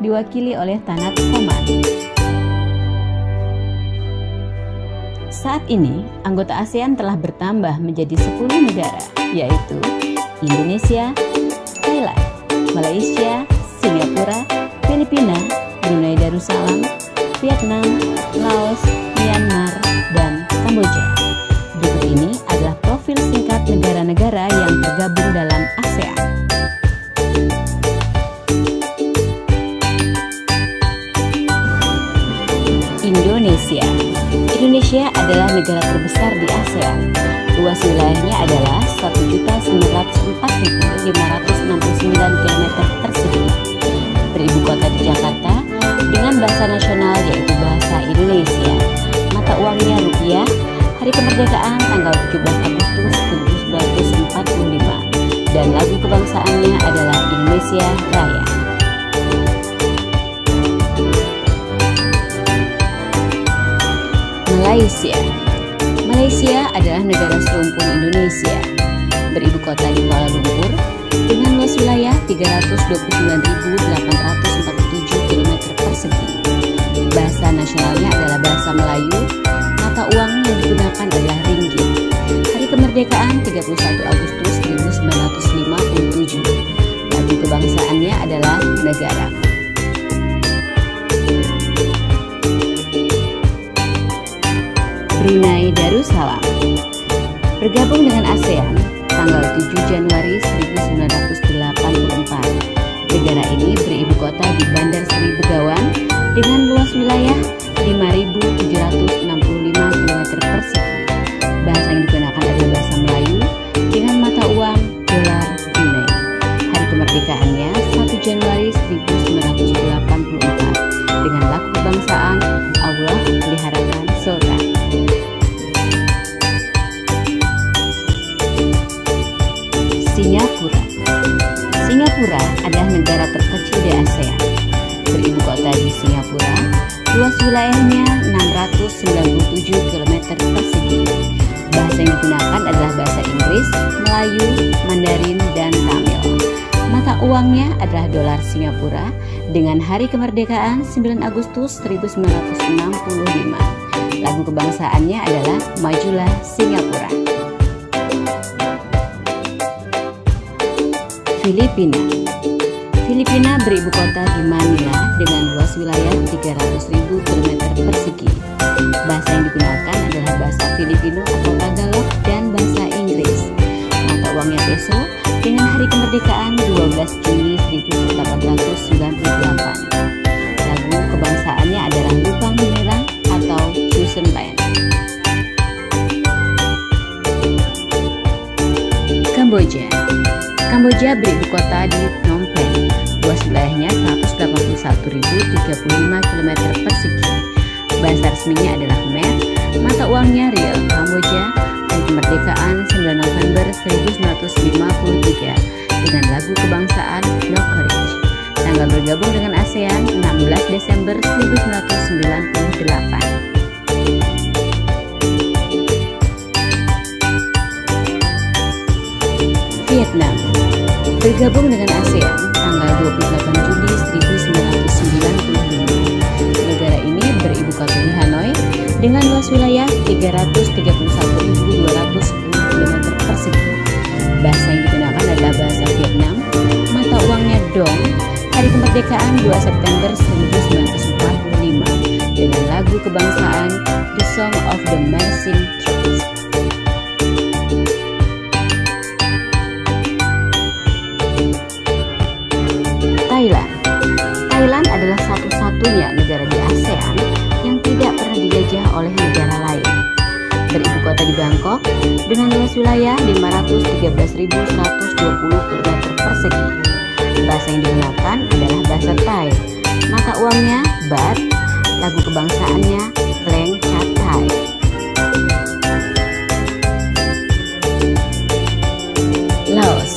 diwakili oleh Tanat Koman. Saat ini, anggota ASEAN telah bertambah menjadi 10 negara, yaitu Indonesia, Thailand, Malaysia, Singapura, Filipina, Brunei Darussalam, Vietnam, Laos, Myanmar, dan Kamboja. Berikut ini adalah profil singkat negara-negara yang tergabung dalam ASEAN. Indonesia. Indonesia adalah negara terbesar di ASEAN. Luas wilayahnya adalah 1.904.569 km persegi. Beribu kota di Jakarta dengan bahasa nasional yaitu bahasa Indonesia. Mata uangnya rupiah. Hari kemerdekaan tanggal 17 Agustus 1945 dan lagu kebangsaannya adalah Indonesia Raya. Malaysia. Malaysia adalah negara serumpun Indonesia. Beribu kota di Kuala Lumpur dengan luas wilayah 329.847 km persegi. Bahasa nasionalnya adalah bahasa Melayu. Mata uang yang digunakan adalah ringgit. Hari kemerdekaan 31 Agustus 1957. Lagu kebangsaannya adalah Negara. Brunei Darussalam. Bergabung dengan ASEAN tanggal 7 Januari 1984. Negara ini beribu kota di Bandar Seri Begawan dengan luas wilayah 5.765 km persegi. Bahasa yang digunakan adalah bahasa Melayu dengan mata uang dolar Brunei. Hari kemerdekaannya 1 Januari 1984 dengan lagu kebangsaan Allah Peliharakan Sultan. Singapura. Singapura adalah negara terkecil di ASEAN. Beribu kota di Singapura, luas wilayahnya 697 km persegi. Bahasa yang digunakan adalah bahasa Inggris, Melayu, Mandarin, dan Tamil. Mata uangnya adalah dolar Singapura dengan hari kemerdekaan 9 Agustus 1965. Lagu kebangsaannya adalah Majulah Singapura. Filipina. Filipina beribu kota di Manila dengan luas wilayah 300.000 km persegi. Bahasa yang digunakan adalah bahasa Filipino atau Tagalog dan bahasa Inggris. Mata uangnya peso dengan hari kemerdekaan 12 Juni 1898. Lagu kebangsaannya adalah Lubang Merah atau Chosen Land. Kamboja. Kamboja beribu kota di Phnom Penh. Luas wilayahnya 181.035 km persegi. Bahasa resminya adalah Khmer. Mata uangnya Riel Kamboja. Hari kemerdekaan 9 November 1953 dengan lagu kebangsaan No Courage. Tanggal bergabung dengan ASEAN 16 Desember 1998. Vietnam. Bergabung dengan ASEAN tanggal 28 Juli 1995. Negara ini beribu kota di Hanoi dengan luas wilayah 331.210 km persegi. Bahasa yang digunakan adalah bahasa Vietnam. Mata uangnya dong. Hari kemerdekaan 2 September 1945 dengan lagu kebangsaan The Song of the Marching Troops. Thailand. Thailand adalah satu-satunya negara di ASEAN yang tidak pernah dijajah oleh negara lain. Beribu kota di Bangkok dengan luas wilayah 513.120 km persegi. Bahasa yang digunakan adalah bahasa Thai. Mata uangnya baht. Lagu kebangsaannya Kleng Chat Thai. Laos.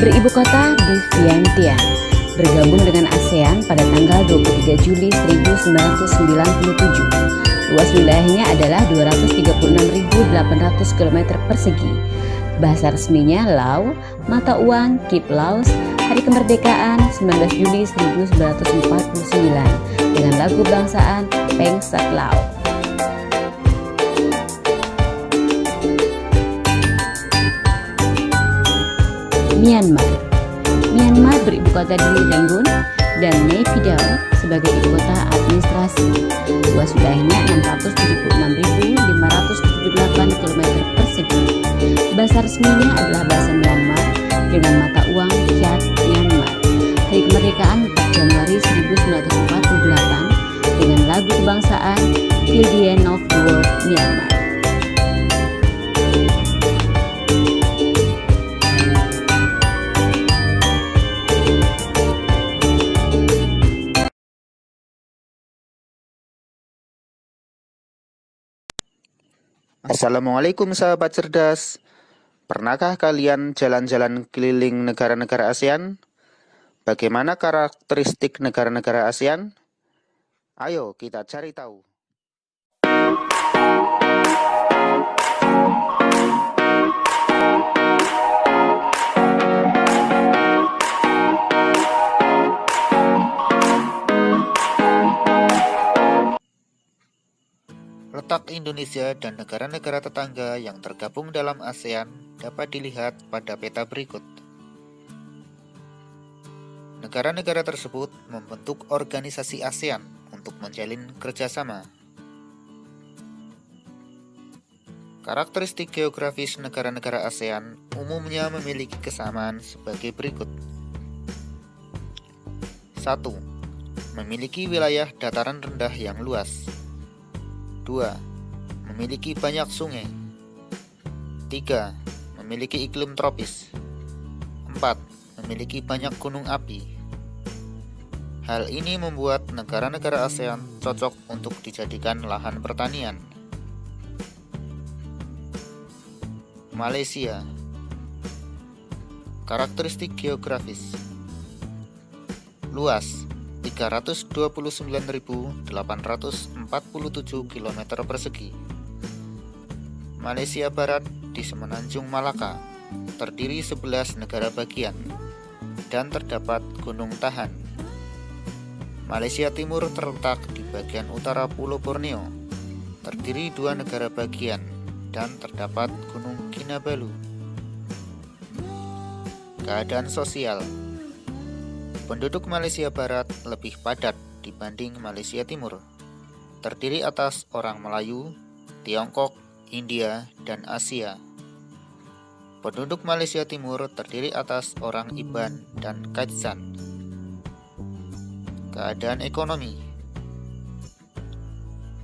Beribu kota di Vientiane. Bergabung dengan ASEAN pada tanggal 23 Juli 1997. Luas wilayahnya adalah 236.800 km persegi. Bahasa resminya Lao, mata uang Kip Laos. Hari Kemerdekaan 19 Juli 1949 dengan lagu kebangsaan Peng Sat Lao. Myanmar beribu kota di Rangoon dan Naypyidaw sebagai ibu kota administrasi. Luas wilayahnya 676.578 km persegi. Bahasa resminya adalah bahasa Myanmar dengan mata uang Kyat Myanmar. Hari Kemerdekaan 4 Januari 1948 dengan lagu kebangsaan Till the End of the World Myanmar. Assalamualaikum sahabat cerdas. Pernahkah kalian jalan-jalan keliling negara-negara ASEAN? Bagaimana karakteristik negara-negara ASEAN? Ayo kita cari tahu. Letak Indonesia dan negara-negara tetangga yang tergabung dalam ASEAN dapat dilihat pada peta berikut. Negara-negara tersebut membentuk organisasi ASEAN untuk menjalin kerjasama. Karakteristik geografis negara-negara ASEAN umumnya memiliki kesamaan sebagai berikut. 1. Memiliki wilayah dataran rendah yang luas. 2. Memiliki banyak sungai. 3. Memiliki iklim tropis. 4. Memiliki banyak gunung api. Hal ini membuat negara-negara ASEAN cocok untuk dijadikan lahan pertanian. Malaysia. Karakteristik geografis. Luas 329.847 km persegi. Malaysia Barat di Semenanjung Malaka terdiri 11 negara bagian dan terdapat Gunung Tahan. Malaysia Timur terletak di bagian utara Pulau Borneo, terdiri 2 negara bagian dan terdapat Gunung Kinabalu. Keadaan sosial. Penduduk Malaysia Barat lebih padat dibanding Malaysia Timur, terdiri atas orang Melayu, Tiongkok, India, dan Asia. Penduduk Malaysia Timur terdiri atas orang Iban dan Kazakh. Keadaan ekonomi.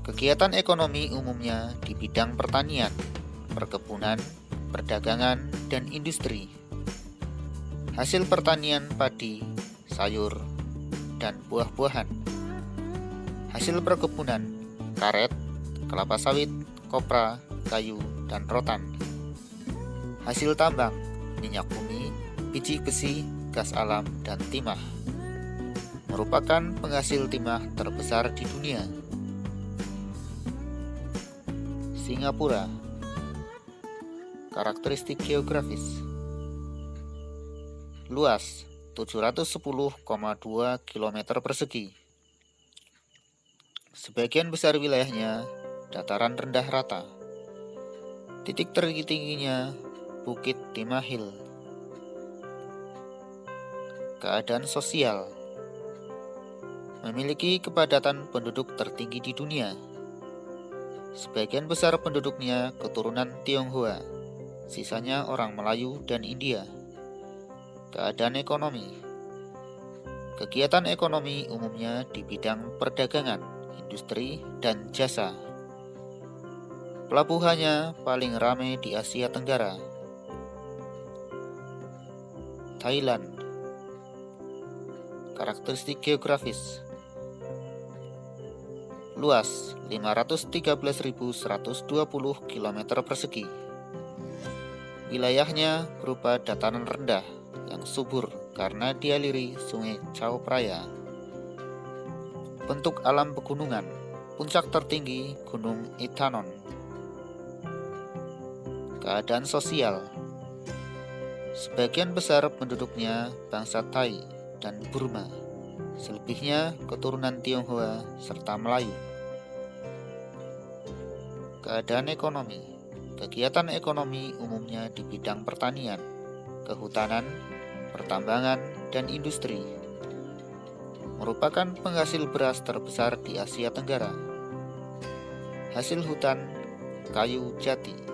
Kegiatan ekonomi umumnya di bidang pertanian, perkebunan, perdagangan, dan industri. Hasil pertanian padi, sayur, dan buah-buahan. Hasil perkebunan, karet, kelapa sawit, kopra, kayu, dan rotan. Hasil tambang, minyak bumi, biji besi, gas alam, dan timah. Merupakan penghasil timah terbesar di dunia. Singapura. Karakteristik geografis. Luas 710,2 km persegi. Sebagian besar wilayahnya dataran rendah rata. Titik tertingginya Bukit Timah Hill. Keadaan sosial. Memiliki kepadatan penduduk tertinggi di dunia. Sebagian besar penduduknya keturunan Tionghoa, sisanya orang Melayu dan India. Keadaan ekonomi. Kegiatan ekonomi umumnya di bidang perdagangan, industri, dan jasa. Pelabuhannya paling ramai di Asia Tenggara. Thailand. Karakteristik geografis. Luas 513.120 km persegi. Wilayahnya berupa dataran rendah yang subur karena dialiri Sungai Chao Phraya. Bentuk alam pegunungan. Puncak tertinggi Gunung Itanon. Keadaan sosial. Sebagian besar penduduknya bangsa Thai dan Burma, selebihnya keturunan Tionghoa serta Melayu. Keadaan ekonomi. Kegiatan ekonomi umumnya di bidang pertanian, kehutanan, pertambangan, dan industri. Merupakan penghasil beras terbesar di Asia Tenggara. Hasil hutan, kayu jati.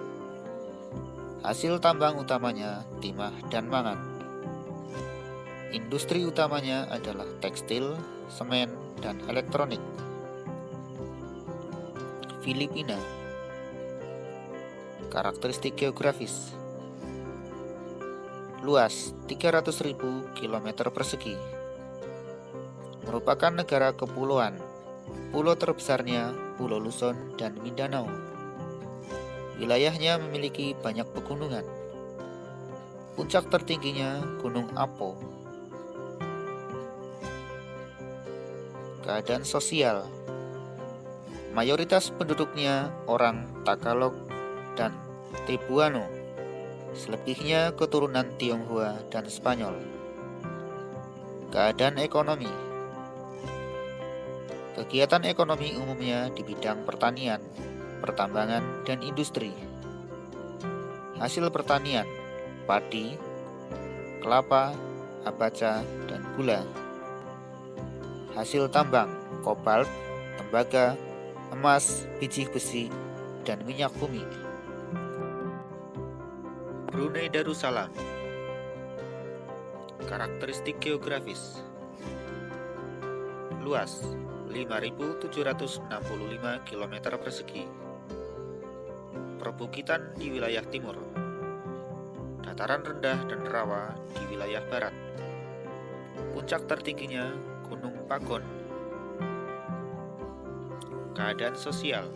Hasil tambang utamanya timah dan mangan. Industri utamanya adalah tekstil, semen, dan elektronik. Filipina. Karakteristik geografis. Luas 300.000 km persegi. Merupakan negara kepulauan. Pulau terbesarnya Pulau Luzon dan Mindanao. Wilayahnya memiliki banyak pegunungan. Puncak tertingginya Gunung Apo. Keadaan sosial. Mayoritas penduduknya orang Tagalog dan Cebuano. Selebihnya keturunan Tionghoa dan Spanyol. Keadaan ekonomi. Kegiatan ekonomi umumnya di bidang pertanian, pertambangan, dan industri. Hasil pertanian, padi, kelapa, abaca, dan gula. Hasil tambang, kobalt, tembaga, emas, biji besi, dan minyak bumi. Brunei Darussalam. Karakteristik geografis. Luas 5.765 km persegi. Perbukitan di wilayah timur. Dataran rendah dan rawa di wilayah barat. Puncak tertingginya Gunung Pagon. Keadaan sosial.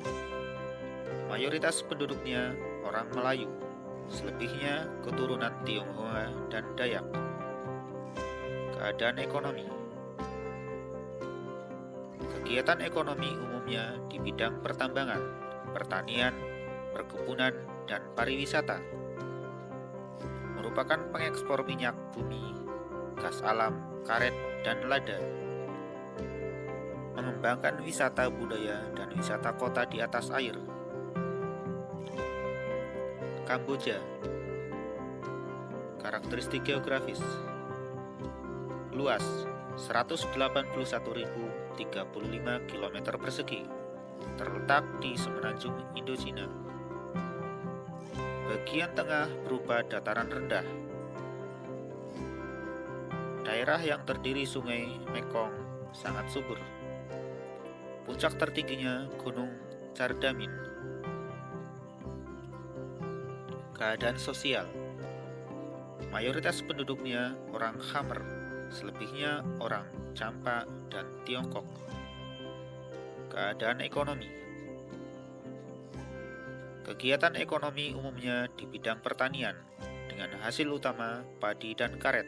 Mayoritas penduduknya orang Melayu. Selebihnya keturunan Tionghoa dan Dayak. Keadaan ekonomi. Kegiatan ekonomi umumnya di bidang pertambangan, pertanian, perkebunan, dan pariwisata. Merupakan pengekspor minyak bumi, gas alam, karet, dan lada. Mengembangkan wisata budaya dan wisata kota di atas air. Kamboja. Karakteristik geografis. Luas 181.035 km persegi. Terletak di semenanjung Indochina. Bagian tengah berupa dataran rendah. Daerah yang terdiri sungai Mekong sangat subur. Puncak tertingginya Gunung Cardamin. Keadaan sosial. Mayoritas penduduknya orang Khmer, selebihnya orang Champa dan Tiongkok. Keadaan ekonomi. Kegiatan ekonomi umumnya di bidang pertanian, dengan hasil utama padi dan karet.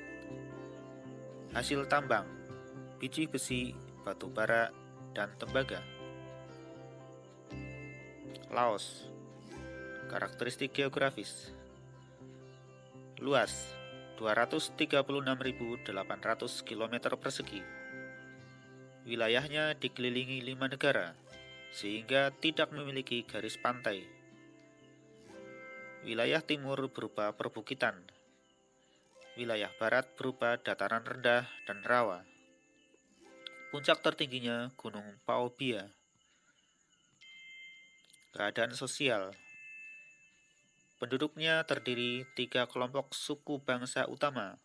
Hasil tambang, biji besi, batu bara, dan tembaga. Laos. Karakteristik geografis. Luas 236.800 km persegi. Wilayahnya dikelilingi 5 negara, sehingga tidak memiliki garis pantai. Wilayah timur berupa perbukitan. Wilayah barat berupa dataran rendah dan rawa. Puncak tertingginya Gunung Pao Bia. Keadaan sosial. Penduduknya terdiri 3 kelompok suku bangsa utama,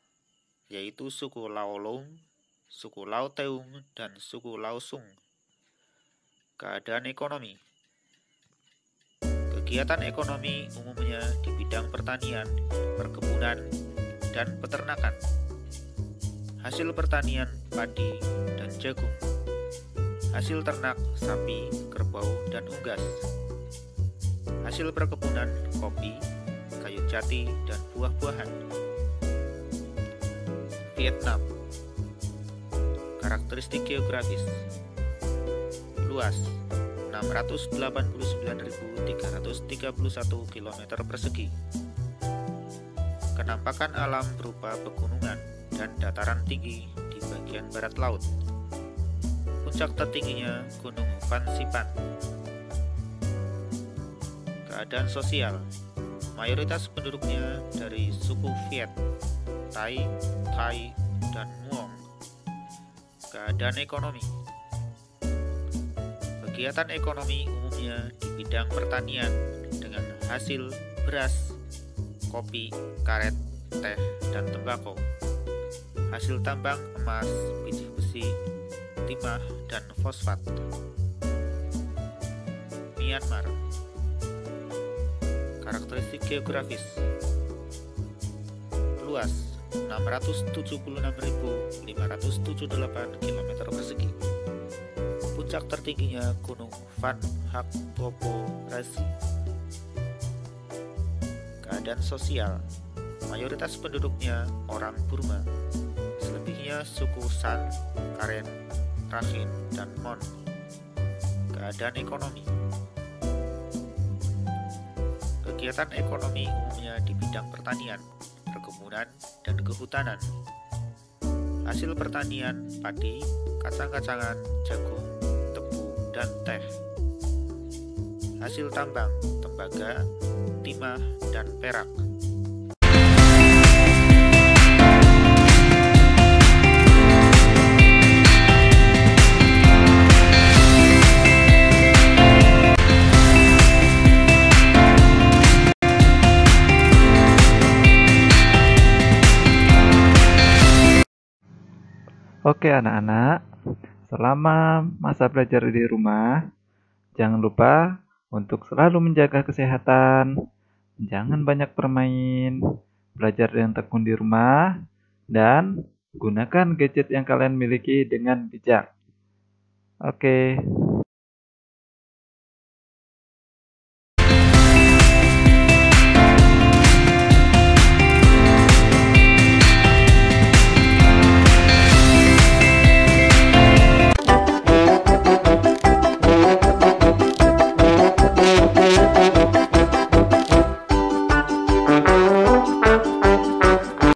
yaitu suku Lao Loum, suku Lao Teung, dan suku Lao Sung. Keadaan ekonomi. Kegiatan ekonomi umumnya di bidang pertanian, perkebunan, dan peternakan. Hasil pertanian padi dan jagung. Hasil ternak sapi, kerbau, dan unggas. Hasil perkebunan kopi, kayu jati, dan buah-buahan. Vietnam. Karakteristik geografis. Luas 689.331 km persegi. penampakan alam berupa pegunungan dan dataran tinggi di bagian barat laut. Puncak tertingginya Gunung Fansipan. Keadaan sosial, mayoritas penduduknya dari suku Viet, Thai, dan Muong. Keadaan ekonomi, kegiatan ekonomi umumnya di bidang pertanian dengan hasil beras, kopi, karet, teh, dan tembakau. Hasil tambang emas, biji besi, timah, dan fosfat. Myanmar. Karakteristik geografis, luas 676.578 km persegi. Puncak tertingginya Gunung Van Hak Topo Rasi. Keadaan sosial, mayoritas penduduknya orang Burma, selebihnya suku San, Karen, Rakhine, dan Mon. Keadaan ekonomi, kegiatan ekonomi umumnya di bidang pertanian, perkebunan, dan kehutanan. Hasil pertanian padi, kacang-kacangan, jagung, tebu, dan teh. Hasil tambang, tembaga, timah, dan perak. Oke anak-anak, selama masa belajar di rumah, jangan lupa untuk selalu menjaga kesehatan, jangan banyak bermain, belajar yang tekun di rumah, dan gunakan gadget yang kalian miliki dengan bijak. Oke.